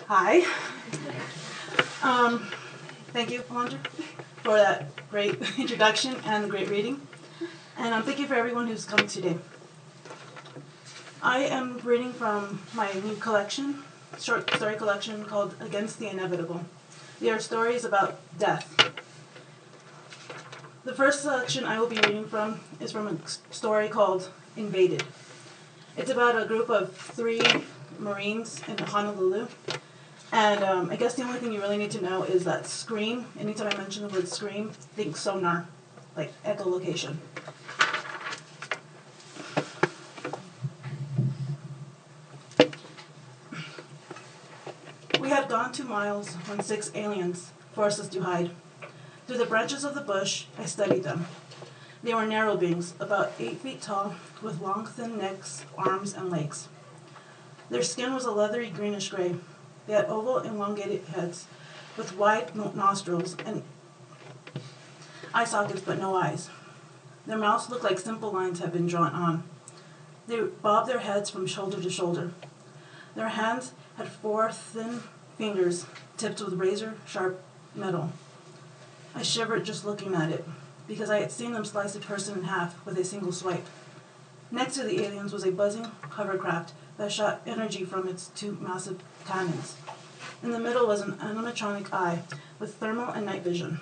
Hi. Thank you, Alondra, for that great introduction and the great reading. And thank you for everyone who's come today. I am reading from my new collection, short story collection called Against the Inevitable. They are stories about death. The first selection I will be reading from is from a story called Invaded. It's about a group of 3 Marines in Honolulu. And I guess the only thing you really need to know is that scream. Anytime I mention the word scream, think sonar, like echolocation. We had gone 2 miles when 6 aliens forced us to hide. Through the branches of the bush, I studied them. They were narrow beings, about 8 feet tall, with long, thin necks, arms, and legs. Their skin was a leathery greenish gray. They had oval, elongated heads with wide nostrils and eye sockets but no eyes. Their mouths looked like simple lines had been drawn on. They bobbed their heads from shoulder to shoulder. Their hands had 4 thin fingers tipped with razor-sharp metal. I shivered just looking at it, because I had seen them slice a person in half with a single swipe. Next to the aliens was a buzzing hovercraft that shot energy from its 2 massive cannons. In the middle was an animatronic eye with thermal and night vision.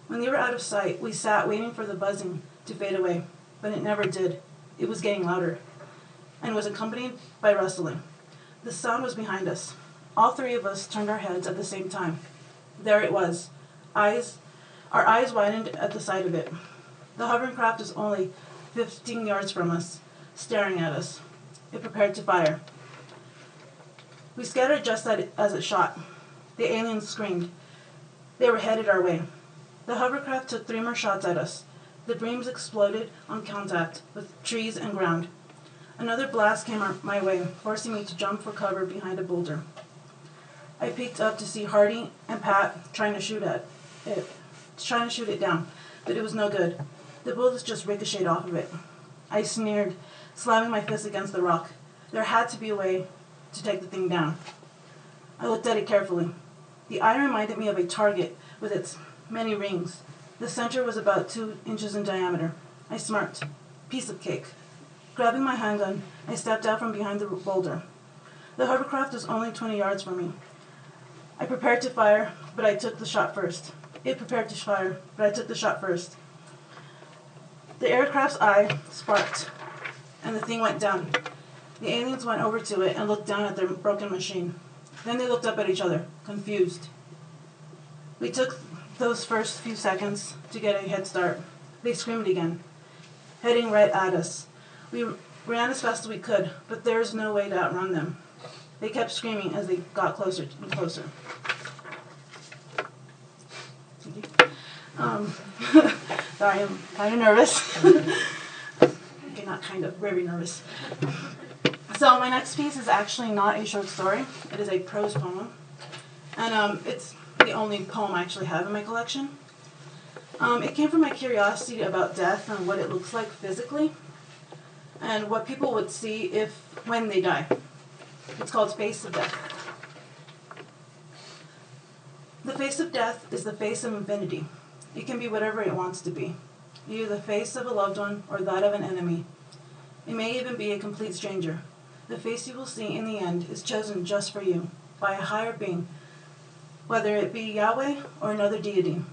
When they were out of sight, we sat waiting for the buzzing to fade away, but it never did. It was getting louder and was accompanied by rustling. The sound was behind us. All 3 of us turned our heads at the same time. There it was. Our eyes widened at the sight of it. The hovercraft was only 15 yards from us, staring at us. It prepared to fire. We scattered just as it shot. The aliens screamed. They were headed our way. The hovercraft took 3 more shots at us. The beams exploded on contact with trees and ground. Another blast came my way, forcing me to jump for cover behind a boulder. I peeked up to see Hardy and Pat trying to shoot it down, but it was no good. The bullets just ricocheted off of it. I sneered, slamming my fist against the rock. There had to be a way to take the thing down. I looked at it carefully. The eye reminded me of a target with its many rings. The center was about 2 inches in diameter. I smirked. Piece of cake. Grabbing my handgun, I stepped out from behind the boulder. The hovercraft was only 20 yards from me. I prepared to fire, but I took the shot first. It prepared to fire, but I took the shot first. The aircraft's eye sparked, and the thing went down. The aliens went over to it and looked down at their broken machine. Then they looked up at each other, confused. We took those first few seconds to get a head start. They screamed again, heading right at us. We ran as fast as we could, but there was no way to outrun them. They kept screaming as they got closer and closer. Sorry, I'm kind of nervous. Okay, not kind of, very nervous. So my next piece is actually not a short story. It is a prose poem. And it's the only poem I actually have in my collection. It came from my curiosity about death and what it looks like physically, and what people would see when they die. It's called Face of Death. The face of death is the face of infinity. It can be whatever it wants to be, either the face of a loved one or that of an enemy. It may even be a complete stranger. The face you will see in the end is chosen just for you, by a higher being, whether it be Yahweh or another deity.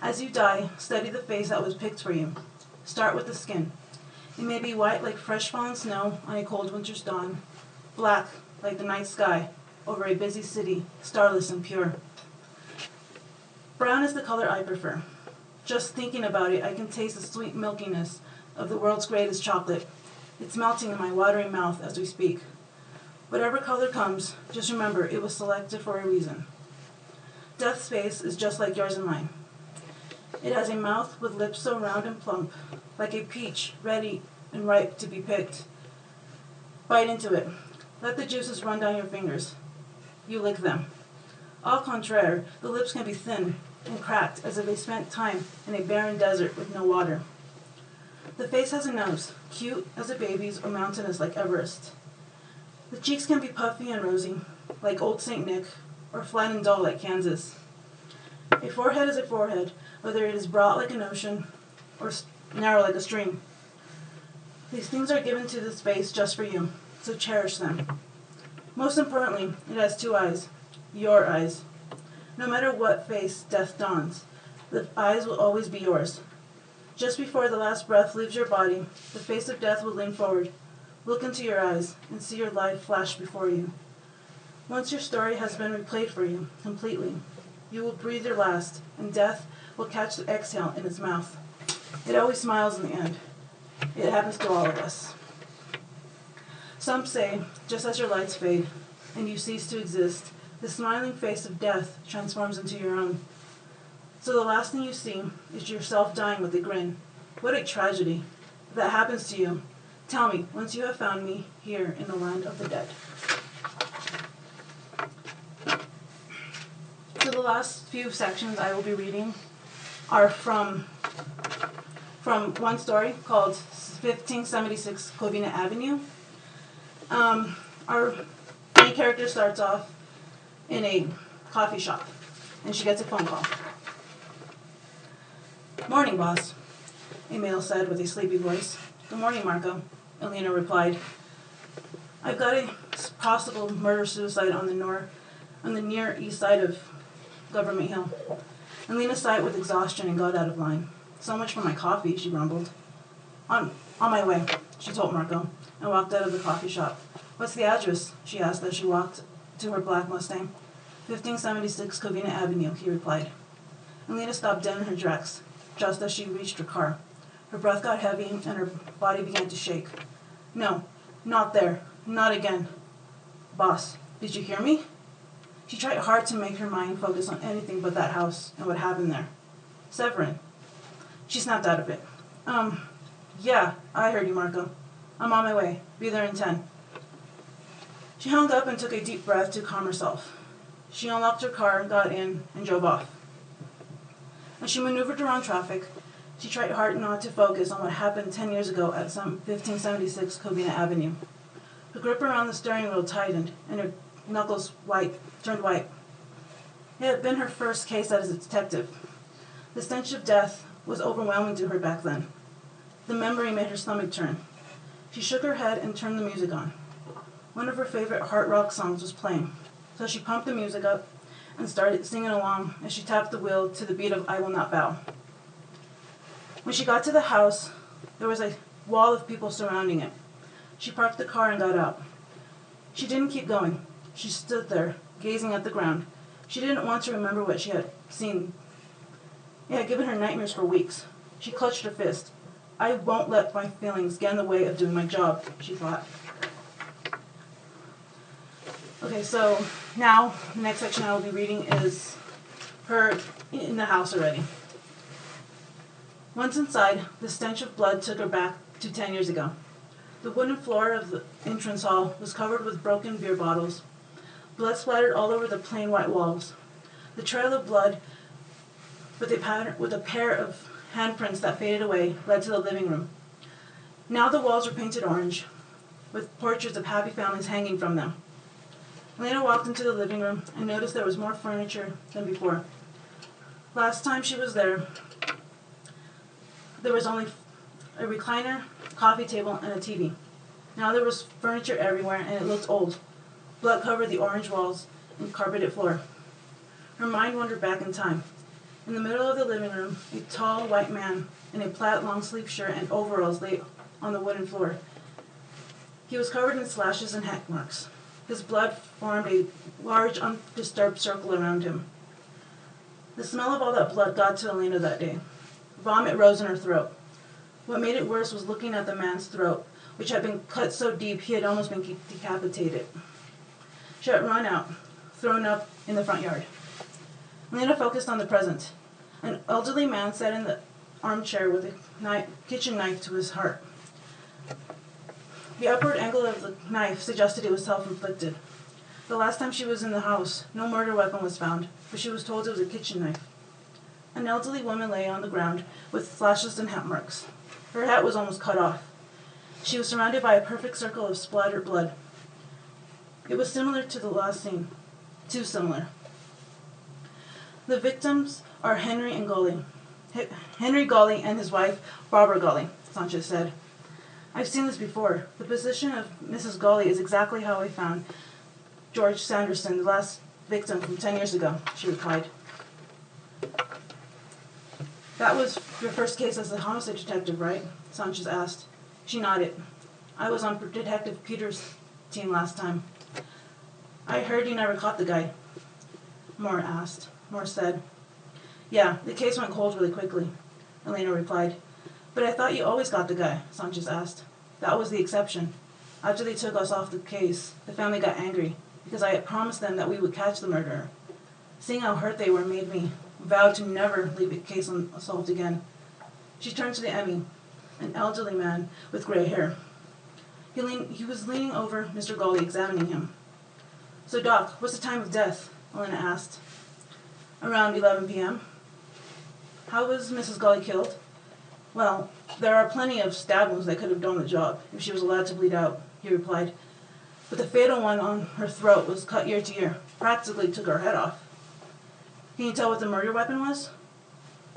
As you die, study the face that was picked for you. Start with the skin. It may be white like fresh fallen snow on a cold winter's dawn, black like the night sky over a busy city, starless and pure. Brown is the color I prefer. Just thinking about it, I can taste the sweet milkiness of the world's greatest chocolate. It's melting in my watery mouth as we speak. Whatever color comes, just remember it was selected for a reason. Death's face is just like yours and mine. It has a mouth with lips so round and plump, like a peach ready and ripe to be picked. Bite into it. Let the juices run down your fingers. You lick them. Au contraire, the lips can be thin and cracked as if they spent time in a barren desert with no water. The face has a nose, cute as a baby's or mountainous like Everest. The cheeks can be puffy and rosy, like Old St. Nick, or flat and dull like Kansas. A forehead is a forehead, whether it is broad like an ocean or narrow like a stream. These things are given to this face just for you, so cherish them. Most importantly, it has 2 eyes, your eyes. No matter what face death dawns, the eyes will always be yours. Just before the last breath leaves your body, the face of death will lean forward, look into your eyes, and see your life flash before you. Once your story has been replayed for you completely, you will breathe your last, and death will catch the exhale in its mouth. It always smiles in the end. It happens to all of us. Some say, just as your lights fade and you cease to exist, the smiling face of death transforms into your own. So the last thing you see is yourself dying with a grin. What a tragedy. If that happens to you, tell me once you have found me here in the land of the dead. So the last few sections I will be reading are from one story called 1576 Covina Avenue. Our main character starts off in a coffee shop, and she gets a phone call. "Morning, boss," a male said with a sleepy voice. "Good morning, Marco," Elena replied. "I've got a possible murder-suicide on the near east side of Government Hill." Elena sighed with exhaustion and got out of line. "So much for my coffee," she grumbled. On my way," she told Marco, and walked out of the coffee shop. "What's the address?" she asked as she walked to her black Mustang. 1576 Covina Avenue, he replied. Elena stopped dead in her tracks, just as she reached her car. Her breath got heavy and her body began to shake. "No, not there. Not again. Boss, did you hear me?" She tried hard to make her mind focus on anything but that house and what happened there. "Severin." She snapped out of it. Yeah, I heard you, Marco. I'm on my way. Be there in 10. She hung up and took a deep breath to calm herself. She unlocked her car, got in, and drove off. As she maneuvered around traffic, she tried hard not to focus on what happened 10 years ago at 1576 Covina Avenue. Her grip around the steering wheel tightened, and her knuckles turned white. It had been her first case as a detective. The stench of death was overwhelming to her back then. The memory made her stomach turn. She shook her head and turned the music on. One of her favorite hard rock songs was playing, so she pumped the music up and started singing along as she tapped the wheel to the beat of "I Will Not Bow." When she got to the house, there was a wall of people surrounding it. She parked the car and got out. She didn't keep going. She stood there, gazing at the ground. She didn't want to remember what she had seen. It had given her nightmares for weeks. She clutched her fist. "I won't let my feelings get in the way of doing my job," she thought. Okay, so now the next section I will be reading is her in the house already. Once inside, the stench of blood took her back to 10 years ago. The wooden floor of the entrance hall was covered with broken beer bottles. Blood splattered all over the plain white walls. The trail of blood, with a pair of handprints that faded away, led to the living room. Now the walls were painted orange, with portraits of happy families hanging from them. Elena walked into the living room and noticed there was more furniture than before. Last time she was there was only a recliner, coffee table, and a TV. Now there was furniture everywhere, and it looked old. Blood covered the orange walls and carpeted floor. Her mind wandered back in time. In the middle of the living room, a tall white man in a plaid long-sleeve shirt and overalls lay on the wooden floor. He was covered in slashes and hack marks. His blood formed a large, undisturbed circle around him. The smell of all that blood got to Elena that day. Vomit rose in her throat. What made it worse was looking at the man's throat, which had been cut so deep he had almost been decapitated. She had run out, thrown up in the front yard. Elena focused on the present. An elderly man sat in the armchair with a kitchen knife to his heart. The upward angle of the knife suggested it was self-inflicted. The last time she was in the house, no murder weapon was found, but she was told it was a kitchen knife. An elderly woman lay on the ground with slashes and hat marks. Her hat was almost cut off. She was surrounded by a perfect circle of splattered blood. It was similar to the last scene. Too similar. The victims are Henry and Gully. Henry Gully and his wife, Barbara Gully, Sanchez said. I've seen this before. The position of Mrs. Gully is exactly how I found George Sanderson, the last victim from 10 years ago, she replied. That was your first case as a homicide detective, right? Sanchez asked. She nodded. I was on Detective Peters' team last time. I heard you never caught the guy, Moore asked. Moore said. Yeah, the case went cold really quickly, Elena replied. But I thought you always got the guy, Sanchez asked. That was the exception. After they took us off the case, the family got angry because I had promised them that we would catch the murderer. Seeing how hurt they were made me vow to never leave a case unsolved again. She turned to the Emmy, an elderly man with gray hair. He was leaning over Mr. Gully, examining him. So, Doc, what's the time of death? Elena asked. Around 11 p.m. How was Mrs. Gully killed? Well, there are plenty of stab wounds that could have done the job if she was allowed to bleed out, he replied. But the fatal one on her throat was cut ear to ear, practically took her head off. Can you tell what the murder weapon was?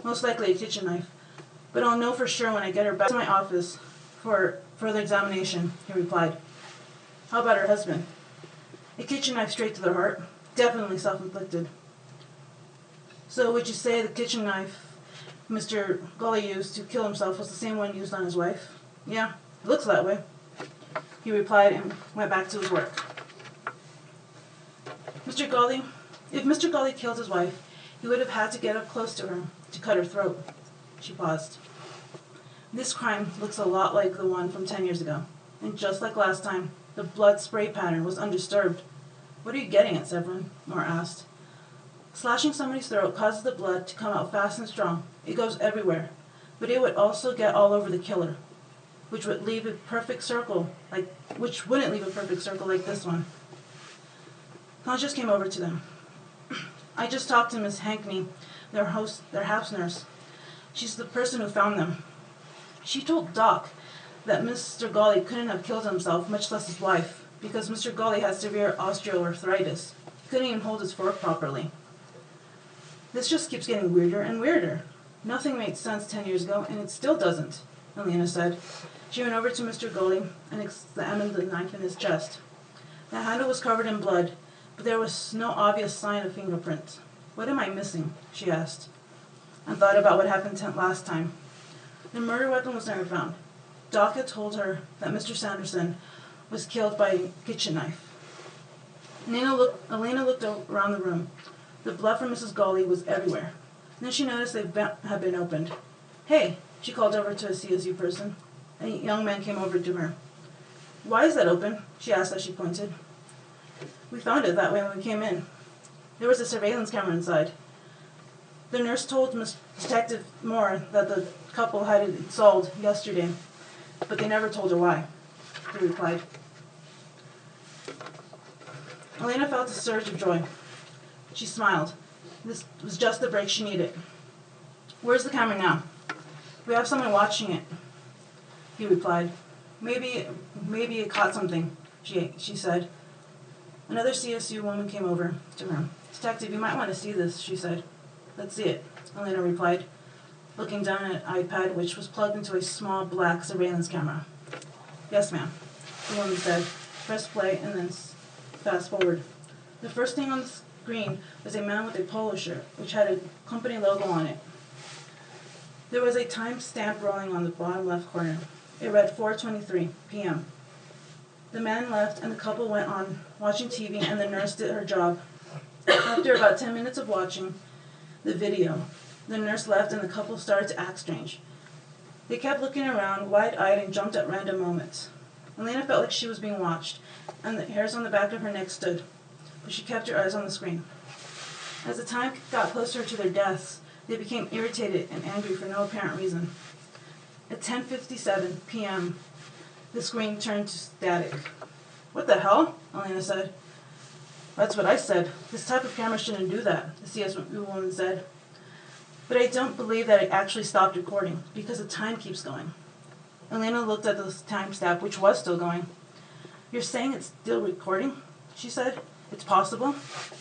Most likely a kitchen knife, but I'll know for sure when I get her back to my office for further examination, he replied. How about her husband? A kitchen knife straight to the heart, definitely self-inflicted. So would you say the kitchen knife Mr. Gully used to kill himself was the same one used on his wife? Yeah, it looks that way, he replied and went back to his work. If Mr. Gully killed his wife, he would have had to get up close to her to cut her throat. She paused. This crime looks a lot like the one from 10 years ago, and just like last time, the blood spray pattern was undisturbed. What are you getting at, Severin? Moore asked. Slashing somebody's throat causes the blood to come out fast and strong. It goes everywhere, but it would also get all over the killer, which wouldn't leave a perfect circle like this one. Conscious came over to them. I just talked to Miss Hankney, their house nurse. She's the person who found them. She told Doc that Mr. Gully couldn't have killed himself, much less his wife, because Mr. Gully had severe osteoarthritis. He couldn't even hold his fork properly. This just keeps getting weirder and weirder. Nothing made sense 10 years ago, and it still doesn't, Elena said. She went over to Mr. Gully and examined the knife in his chest. The handle was covered in blood, but there was no obvious sign of fingerprints. What am I missing? She asked, and thought about what happened last time. The murder weapon was never found. Doc had told her that Mr. Sanderson was killed by a kitchen knife. Elena looked around the room. The blood from Mrs. Gully was everywhere. And then she noticed they had been opened. Hey, she called over to a CSU person. A young man came over to her. Why is that open? She asked as she pointed. We found it that way when we came in. There was a surveillance camera inside. The nurse told Detective Moore that the couple had it installed yesterday, but they never told her why, he replied. Elena felt a surge of joy. She smiled. This was just the break she needed. Where's the camera now? We have someone watching it, he replied. Maybe it caught something, she said. Another CSU woman came over to her. Detective, you might want to see this, she said. Let's see it, Elena replied, looking down at an iPad which was plugged into a small black surveillance camera. Yes, ma'am, the woman said. Press play and then fast forward. The first thing on the screen was a man with a polo shirt, which had a company logo on it. There was a time stamp rolling on the bottom left corner. It read 4:23 p.m. The man left and the couple went on watching TV and the nurse did her job. After about 10 minutes of watching the video, the nurse left and the couple started to act strange. They kept looking around, wide-eyed, and jumped at random moments. Elena felt like she was being watched, and the hairs on the back of her neck stood, but she kept her eyes on the screen. As the time got closer to their deaths, they became irritated and angry for no apparent reason. At 10:57 p.m., the screen turned to static. What the hell? Elena said. That's what I said. This type of camera shouldn't do that, the CSU woman said. But I don't believe that it actually stopped recording, because the time keeps going. Elena looked at the timestamp, which was still going. You're saying it's still recording? she said. It's possible,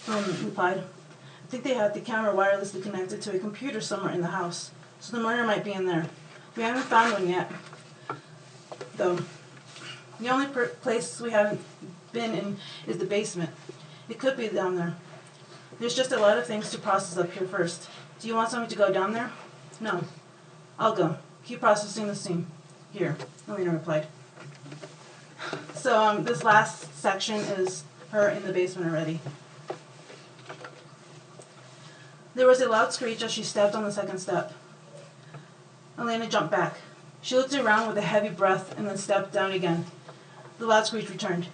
Elaine replied. I think they had the camera wirelessly connected to a computer somewhere in the house, so the murder might be in there. We haven't found one yet, though. The only place we haven't been in is the basement. It could be down there. There's just a lot of things to process up here first. Do you want somebody to go down there? No. I'll go. Keep processing the scene. Here, Elena replied. So this last section is her in the basement already. There was a loud screech as she stepped on the second step. Elena jumped back. She looked around with a heavy breath and then stepped down again. The loud screech returned.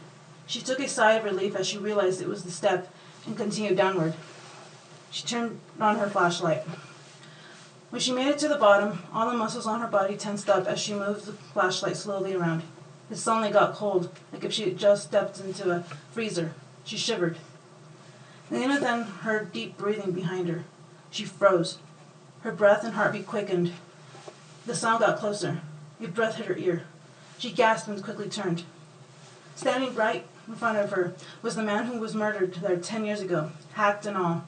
She took a sigh of relief as she realized it was the step and continued downward. She turned on her flashlight. When she made it to the bottom, all the muscles on her body tensed up as she moved the flashlight slowly around. It suddenly got cold, like if she had just stepped into a freezer. She shivered. Elena then heard deep breathing behind her. She froze. Her breath and heartbeat quickened. The sound got closer. A breath hit her ear. She gasped and quickly turned. Standing right in front of her was the man who was murdered there 10 years ago, hacked and all.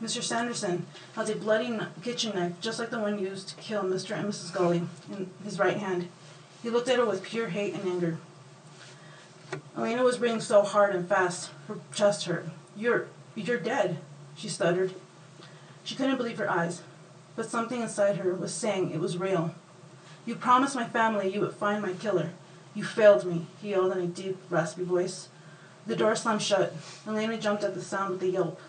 Mr. Sanderson held a bloody kitchen knife, just like the one used to kill Mr. and Mrs. Gully, in his right hand. He looked at her with pure hate and anger. Elena was breathing so hard and fast, her chest hurt. You're dead, she stuttered. She couldn't believe her eyes, but something inside her was saying it was real. You promised my family you would find my killer. You failed me, he yelled in a deep, raspy voice. The door slammed shut. Elena jumped at the sound with a yelp.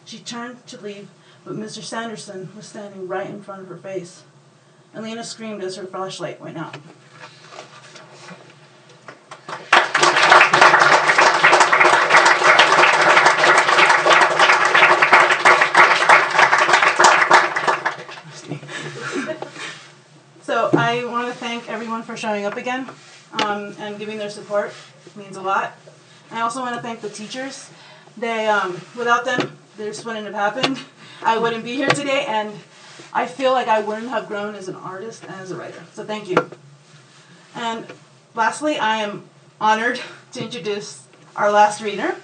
She turned to leave, but Mr. Sanderson was standing right in front of her face. Elena screamed as her flashlight went out. So I want to thank everyone for showing up again and giving their support. It means a lot. I also want to thank the teachers. They, without them, this wouldn't have happened. I wouldn't be here today, and I feel like I wouldn't have grown as an artist and as a writer. So thank you. And lastly, I am honored to introduce our last reader.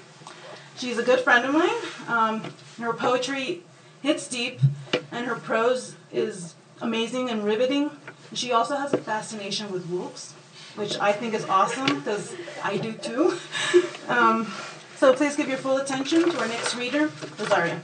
She's a good friend of mine. Her poetry hits deep, and her prose is amazing and riveting. She also has a fascination with wolves, which I think is awesome, because I do too. So please give your full attention to our next reader, Rosaria.